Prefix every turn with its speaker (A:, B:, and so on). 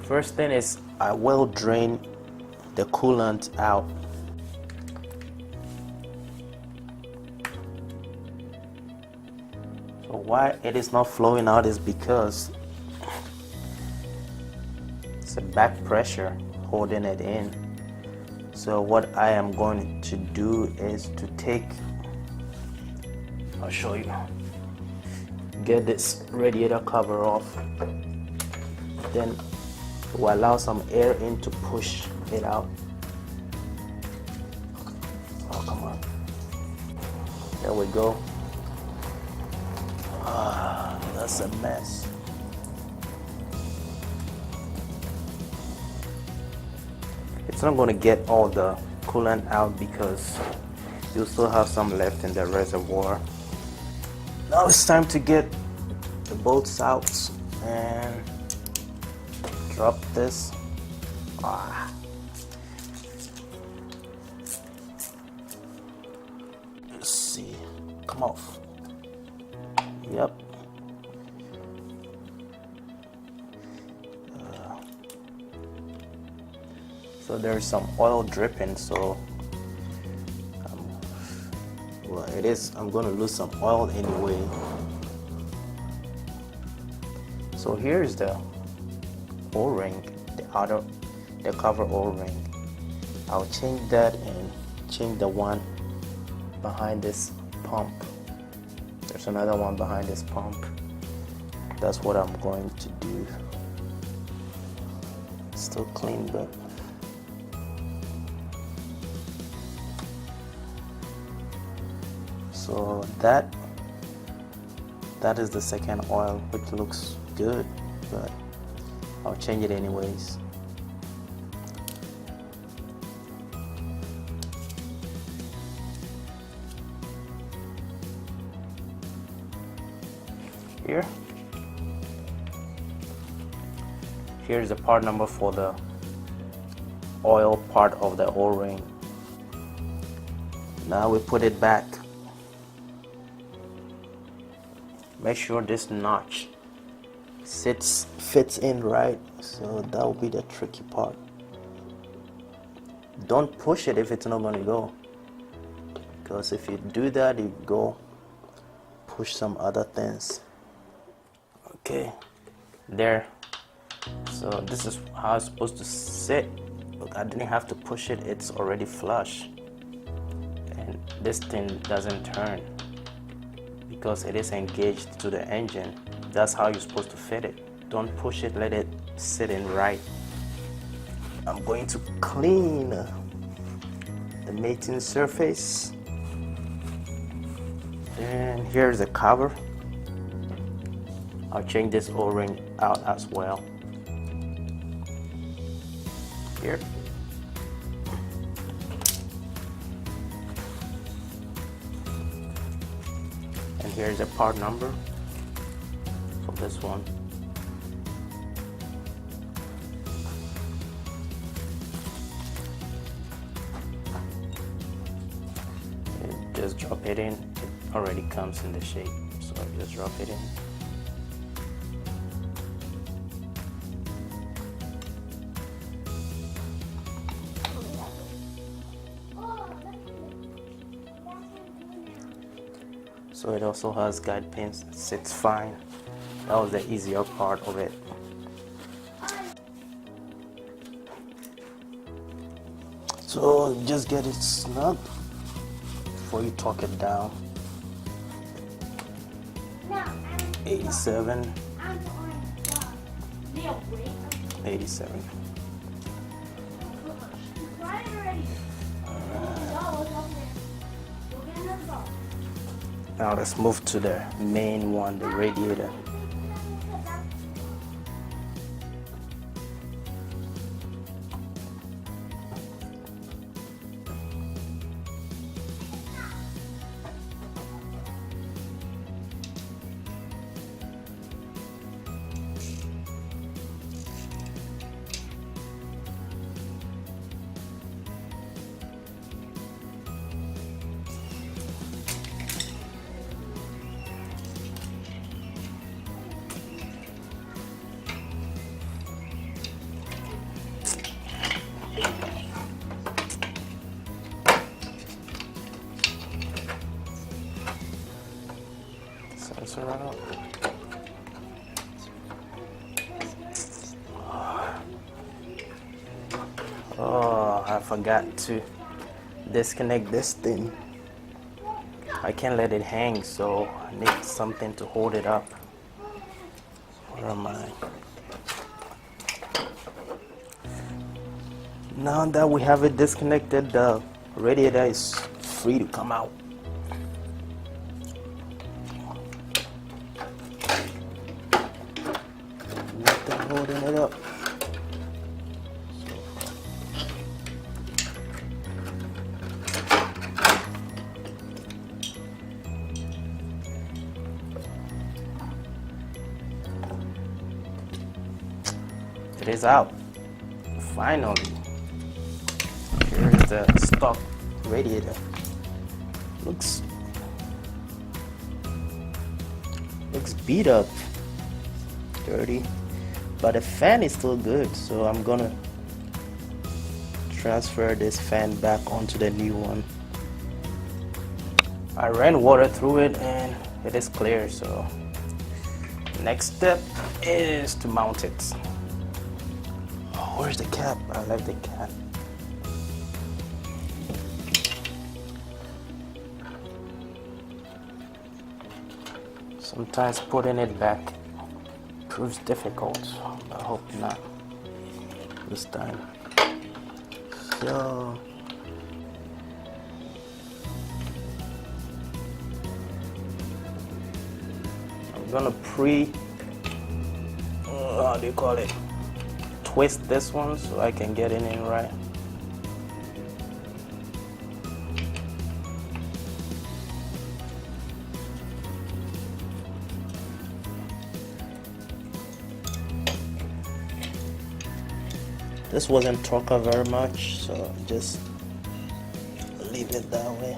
A: First thing is I will drain the coolant out. So why it is not flowing out is because it's a back pressure holding it in. So what I am going to do is to take, I'll show you, get this radiator cover off, then we'll allow some air in to push it out. Oh, come on. There we go. Ah, that's a mess. It's not going to get all the coolant out because you still have some left in the reservoir. Now it's time to get the bolts out and drop this. Let's see. Come off. Yep. So there's some oil dripping, so well, it is. I'm going to lose some oil anyway. So here's the O-ring, the cover O-ring. I'll change that and change the one behind this pump. There's another one behind this pump. That's what I'm going to do. Still clean, but so that is the second oil, which looks good, but I'll change it anyways. Here's the part number for the oil part of the O-ring. Now we put it back. Make sure this notch fits in right, so that will be the tricky part. Don't push it if it's not going to go, because if you do that, you go push some other things. Okay, there. So this is how it's supposed to sit. Look, I didn't have to push it, it's already flush, and this thing doesn't turn because it is engaged to the engine. That's how you're supposed to fit it. Don't push it, let it sit in right. I'm going to clean the mating surface. And here's the cover. I'll change this O-ring out as well. Here. And here's the part number for this one. And just drop it in. It already comes in the shape, so just drop it in. So it also has guide pins, it sits fine. That was the easier part of it. So just get it snug before you torque it down. 87. 87. Now let's move to the main one, the radiator. Sensor out. Oh, I forgot to disconnect this thing. I can't let it hang, so I need something to hold it up. Where am I? Now that we have it disconnected, the radiator is free to come out. Nothing holding it up. It is out. Finally. Here is the stock radiator. Looks beat up, dirty, but the fan is still good, so I'm gonna transfer this fan back onto the new one. I ran water through it and it is clear, so next step is to mount it. Oh, where's the cap? I left the cap. Sometimes putting it back proves difficult. I hope not this time. So I'm gonna how do you call it? Twist this one so I can get it in right. This wasn't torqued very much, so just leave it that way.